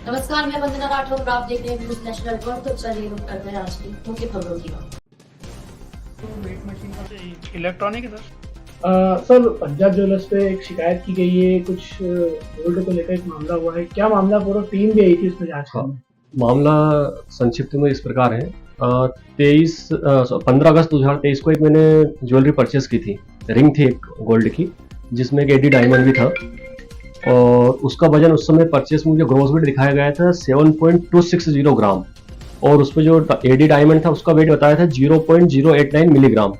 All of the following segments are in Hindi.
नमस्कार, मैं वंदना राठौर और आप देख रहे हैं न्यूज़ नेशनल नेटवर्क। तो चलिए रुक करते हैं आज की मुख्य खबरों की ओर। वेट मशीन का इलेक्ट्रॉनिक है सर, पंजाब ज्वेलर्स पे एक शिकायत की गई है, कुछ गोल्ड को लेकर एक मामला हुआ है। क्या मामला, पूरा टीम भी आई थी इसमें जांच करने? मामला संक्षिप्त में इस प्रकार है। 15 अगस्त 2023 को एक मैंने ज्वेलरी परचेस की थी, रिंग थी एक गोल्ड की, जिसमें एक एडी डायमंड भी था, और उसका वजन उस समय परचेस में मुझे ग्रॉस वेट दिखाया गया था 7.260 ग्राम, और उस पर जो एडी डायमंड था उसका वेट बताया था 0.089 मिलीग्राम।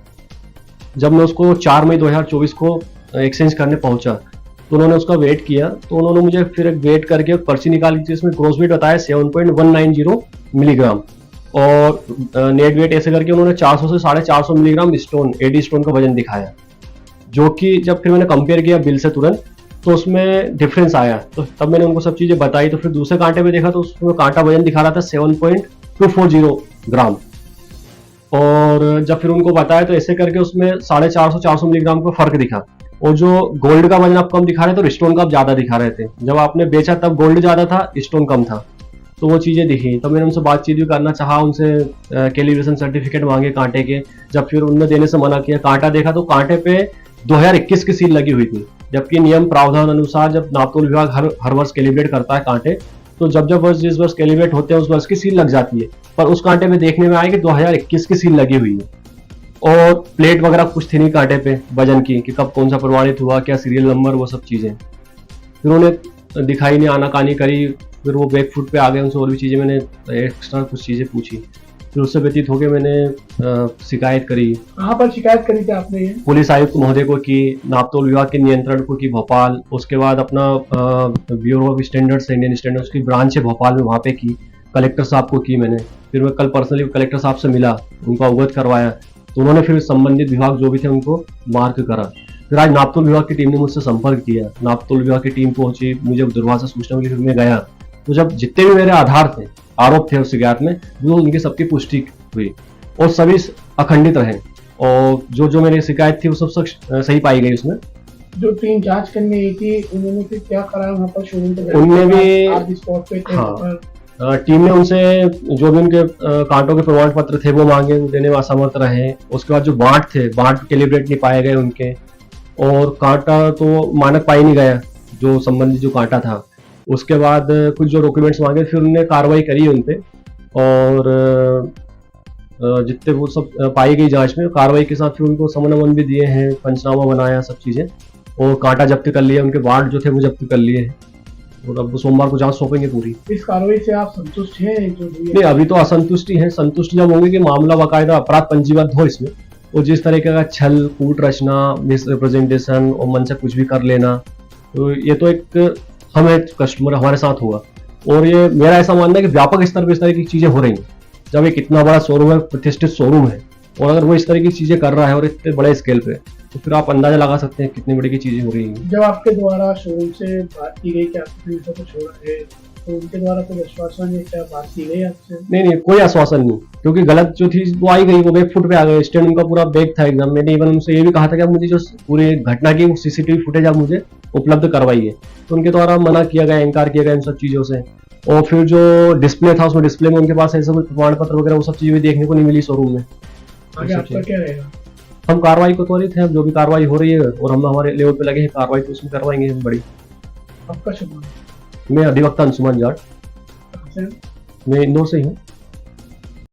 जब मैं उसको 4 मई 2024 को एक्सचेंज करने पहुंचा तो उन्होंने उसका वेट किया, तो उन्होंने मुझे फिर एक वेट करके एक पर्ची निकाली थी, इसमें ग्रॉस वेट बताया 7.190 मिलीग्राम, और नेट वेट ऐसे करके उन्होंने 400 से 450 मिलीग्राम स्टोन, एडी स्टोन का वजन दिखाया, जो कि जब फिर मैंने कंपेयर किया बिल से तुरंत तो उसमें डिफरेंस आया। तो तब मैंने उनको सब चीज़ें बताई, तो फिर दूसरे कांटे में देखा तो उसमें कांटा वजन दिखा रहा था 7.240 ग्राम, और जब फिर उनको बताया तो ऐसे करके उसमें 450 मिलीग्राम का फर्क दिखा, और जो गोल्ड का वजन आप कम दिखा रहे थे और स्टोन का आप ज्यादा दिखा रहे थे। जब आपने बेचा तब गोल्ड ज्यादा था, स्टोन कम था, तो वो चीजें दिखी। तब मैंने उनसे बातचीत भी करना चाहा, उनसे कैलिब्रेशन सर्टिफिकेट मांगे कांटे के, जब फिर उनने देने से मना किया। कांटा देखा तो कांटे पे 2021 की सील लगी हुई थी, जबकि नियम प्रावधान अनुसार जब नापतोल विभाग हर वर्ष कैलिब्रेट करता है कांटे, तो जब वर्ष जिस वर्ष कैलिब्रेट होते हैं उस वर्ष की सील लग जाती है, पर उस कांटे में देखने में आया कि 2021 की सील लगी हुई है, और प्लेट वगैरह कुछ थी नहीं कांटे पे वजन की, कि कब कौन सा प्रमाणित हुआ, क्या सीरियल नंबर, वो सब चीजें फिर उन्हें दिखाई नहीं, आनाकानी करी। फिर वो बैक फुट पे आ गए, उनसे और भी चीजें मैंने एक्स्ट्रा कुछ चीजें पूछी, फिर उससे व्यतीत होकर मैंने शिकायत करी। कहाँ पर शिकायत करी थी आपने ये? पुलिस आयुक्त महोदय को की, नापतोल विभाग के नियंत्रण को की भोपाल, उसके बाद अपना bureau of standards, Indian standards की ब्रांच है भोपाल में, वहाँ पे की, कलेक्टर साहब को की मैंने। फिर मैं कल पर्सनली कलेक्टर साहब से मिला, उनको अवगत करवाया, तो उन्होंने फिर संबंधित विभाग जो भी थे उनको मार्क करा। फिर आज नापतोल विभाग की टीम ने मुझसे संपर्क किया, नापतोल विभाग की टीम पहुंची, मुझे दूरभाष से सूचना मिली, फिर मैं गया। तो जब जितने भी मेरे आधार थे, आरोप थे उस शिकायत में, वो उनकी सबकी पुष्टि हुई, और सभी अखंडित रहे, और जो मेरी शिकायत थी वो सब सही पाई गई। उसमें जो टीम जांच करने आई थी उन्होंने फिर क्या कराया वहाँ पर शोरूम पे? उनमें भी आप स्पॉट पे थे? हाँ, टीम ने उनसे जो भी उनके कांटों के प्रमाण पत्र थे वो मांगे, देने में असमर्थ रहे। उसके बाद जो बांट थे, बांट कैलिब्रेट नहीं पाए गए उनके, और कांटा तो मानक पाई नहीं गया जो संबंधित जो कांटा था। उसके बाद कुछ जो डॉक्यूमेंट्स मांगे, फिर उन्होंने कार्रवाई करी उन पे, और जितने वो सब पाई गई जांच में, कार्रवाई के साथ फिर उनको समन भी दिए हैं, पंचनामा बनाया, सब चीजें, और कांटा जब्त कर लिया, उनके वार्ड जो थे वो जब्त कर लिए, और अब सोमवार को जांच सौंपेंगे पूरी। इस कार्रवाई से आप संतुष्ट हैं? नहीं, अभी तो असंतुष्टि है। संतुष्ट जब होंगे कि मामला बाकायदा अपराध पंजीबद्ध हो इसमें, और जिस तरीके का छल, कूट रचना, मिस रिप्रेजेंटेशन और मन से कुछ भी कर लेना, तो ये तो एक हमें कस्टमर हमारे साथ हुआ, और ये मेरा ऐसा मानना है कि व्यापक स्तर पर इस तरह की चीजें हो रही हैं। जब एक इतना बड़ा शोरूम है, प्रतिष्ठित शोरूम है, और अगर वो इस तरह की चीजें कर रहा है और इतने बड़े स्केल पे, तो फिर आप अंदाजा लगा सकते हैं कितनी बड़ी की चीजें हो रही हैं। जब आपके द्वारा शोरूम से बात की गई कि आपने ऐसा कुछ हो रहा है, तो उनके द्वारा कोई आश्वासन या क्या बात की गई आपसे? नहीं, कोई आश्वासन नहीं, क्योंकि गलत जो थी वो आई गई, वो बैक फुट पे आ गए। स्टैंड उनका पूरा बैक था एकदम। मैंने इवन उनसे ये भी कहा था कि आप मुझे जो पूरी घटना की सीसीटीवी फुटेज आप मुझे उपलब्ध करवाइए, तो उनके द्वारा मना किया गया, इनकार किया गया इन सब चीजों से। और फिर जो डिस्प्ले था, उसमें डिस्प्ले में उनके पास ऐसे कोई प्रमाण पत्र वगैरह वो सब चीजें भी देखने को नहीं मिली शोरूम में। आगे आपका क्या रहेगा? हम कार्रवाई को त्वरित है, जो भी कार्रवाई हो रही है, और हम हमारे लेवल पे लगे हैं, कार्रवाई तो उसमें करवाएंगे हम बड़ी। आपका शुभ नाम? मैं अधिवक्ता अंशुमान जाट, मैं इंदौर से ही हूँ।